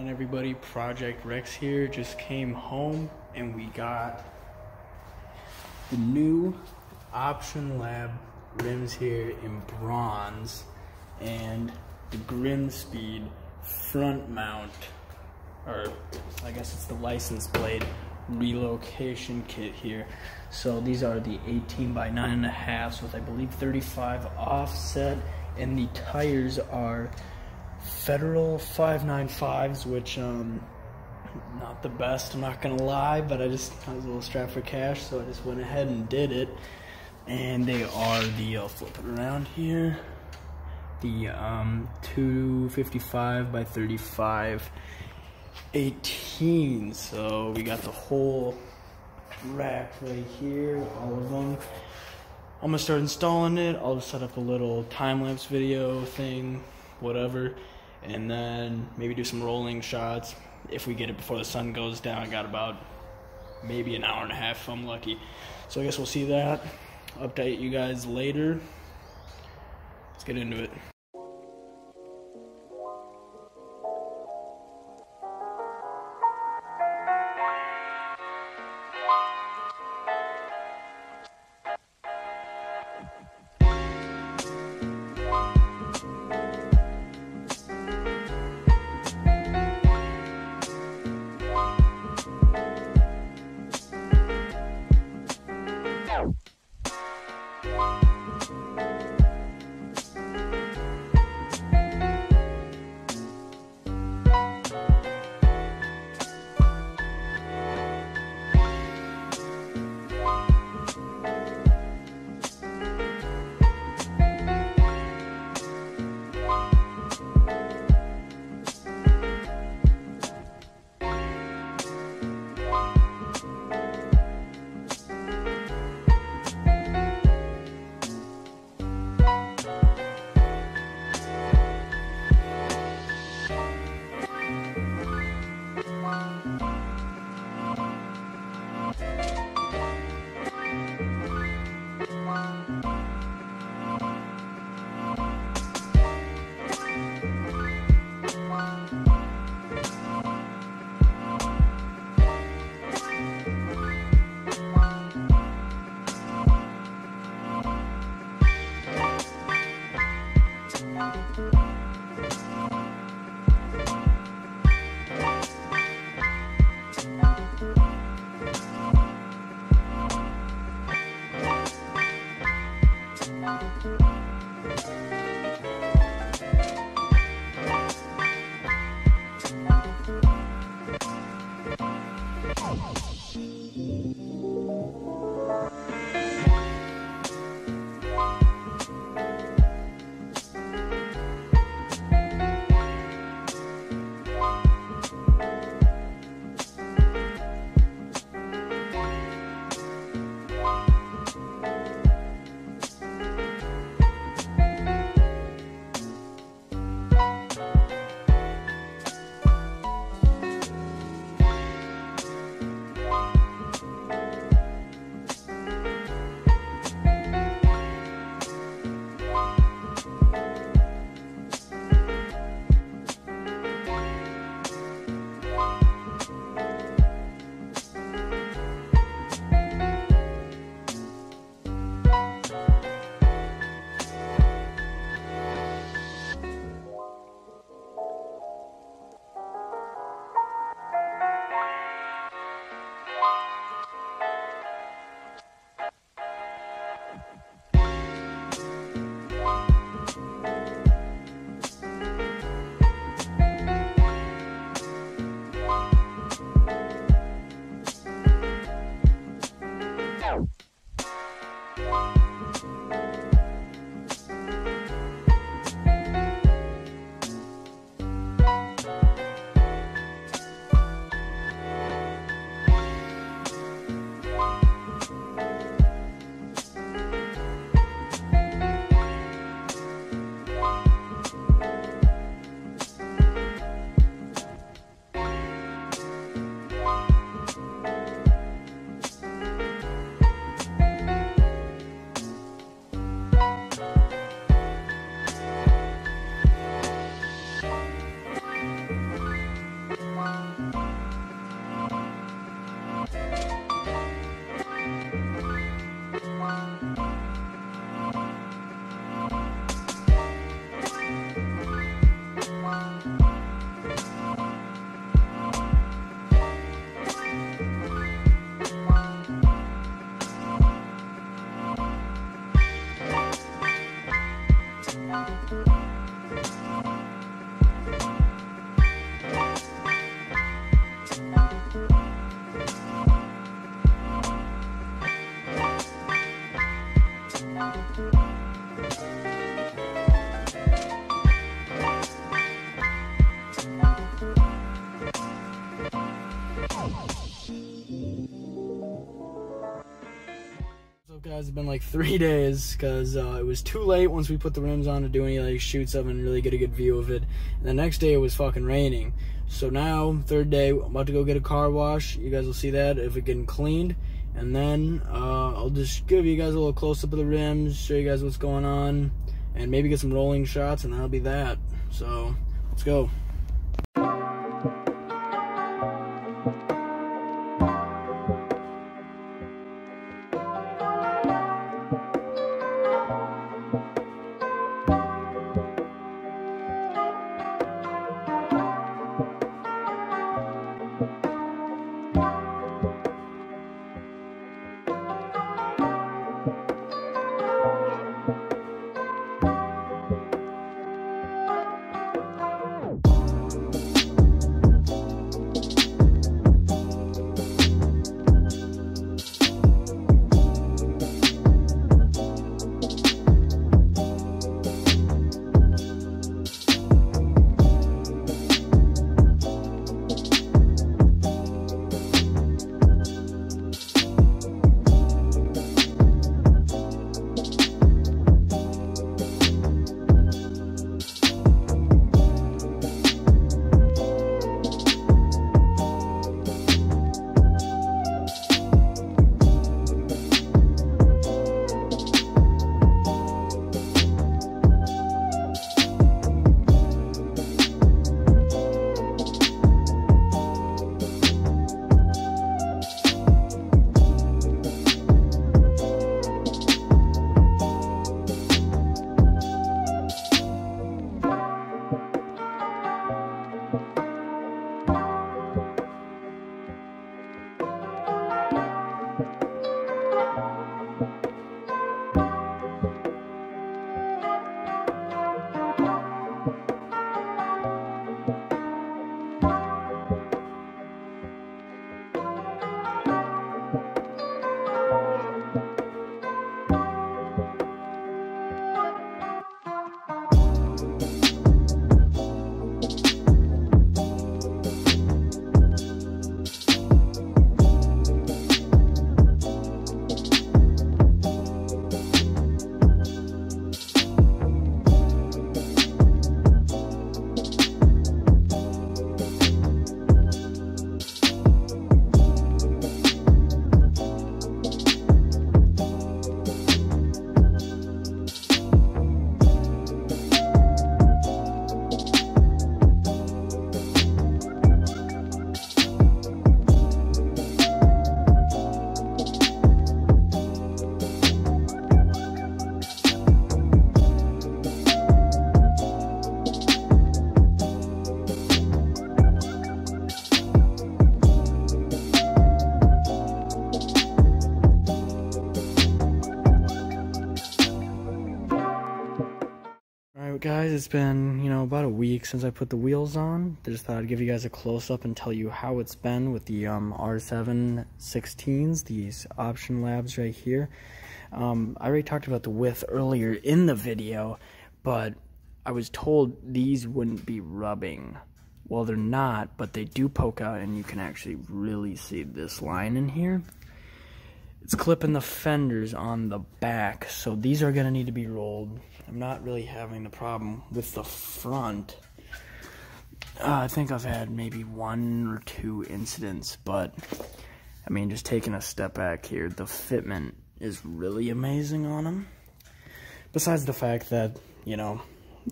on, everybody? Project Rex here. Just came home and we got the new Option Lab rims here in bronze and the Grim Speed front mount, or I guess it's the license plate relocation kit here. So these are the 18 by 9.5 with I believe 35 offset, and the tires are Federal 595s, which not the best, I'm not gonna lie, but I was a little strapped for cash, so I just went ahead and did it. And they are the, I'll flip it around here, the 255 by 35 18. So we got the whole rack right here, all of them. I'm gonna start installing it. I'll just set up a little time-lapse video thing, whatever, and then maybe do some rolling shots if we get it before the sun goes down. I got about maybe an hour and a half if I'm lucky, so I guess we'll see that. Update you guys later. Let's get into it. It's been like 3 days because it was too late once we put the rims on to do any like shoots of it and really get a good view of it. And the next day it was fucking raining. So now, third day, I'm about to go get a car wash. You guys will see that if it's getting cleaned. And then I'll just give you guys a little close-up of the rims, show you guys what's going on, and maybe get some rolling shots, and that'll be that. So, let's go. Guys, it's been, about a week since I put the wheels on. I just thought I'd give you guys a close-up and tell you how it's been with the R716's, these option labs right here. I already talked about the width earlier in the video, but I was told these wouldn't be rubbing. Well, they're not, but they do poke out, and you can actually really see this line in here. It's clipping the fenders on the back, so these are going to need to be rolled. I'm not really having the problem with the front. I think I've had maybe 1 or 2 incidents, but I mean, just taking a step back here, the fitment is really amazing on them. Besides the fact that,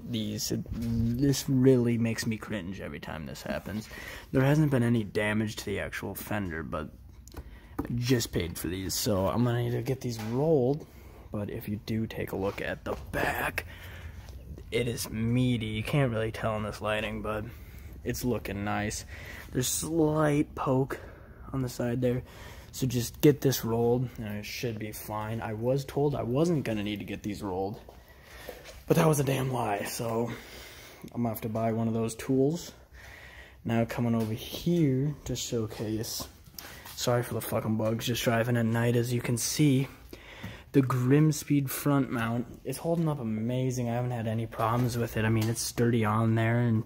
this really makes me cringe every time this happens. There hasn't been any damage to the actual fender, but I just paid for these, so I'm gonna need to get these rolled. But if you do take a look at the back, it is meaty. You can't really tell in this lighting, but it's looking nice. There's slight poke on the side there, so just get this rolled and it should be fine. I was told I wasn't gonna need to get these rolled, but that was a damn lie, so I'm gonna have to buy one of those tools. Now coming over here to showcase, sorry for the fucking bugs, just driving at night. As you can see, the Grimspeed front mount is holding up amazing. I haven't had any problems with it. I mean, it's sturdy on there, and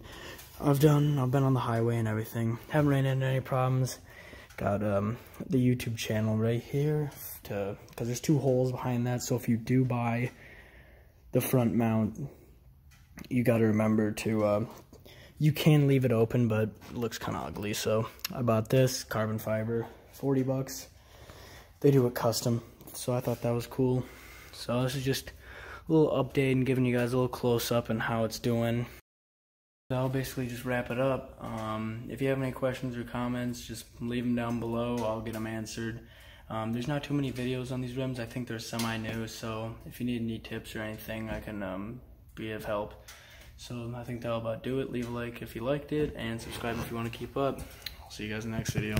I've been on the highway and everything. Haven't ran into any problems. Got the YouTube channel right here, because there's 2 holes behind that, so if you do buy the front mount, you got to remember to, you can leave it open, but it looks kind of ugly, so I bought this, carbon fiber, 40 bucks. They do it custom, so I thought that was cool. So this is just a little update and giving you guys a little close-up on how it's doing. I'll basically just wrap it up. If you have any questions or comments, just leave them down below. I'll get them answered. There's not too many videos on these rims. I think they're semi-new, so if you need any tips or anything, I can be of help. So I think that'll about do it. Leave a like if you liked it, and subscribe if you want to keep up. I'll see you guys in the next video.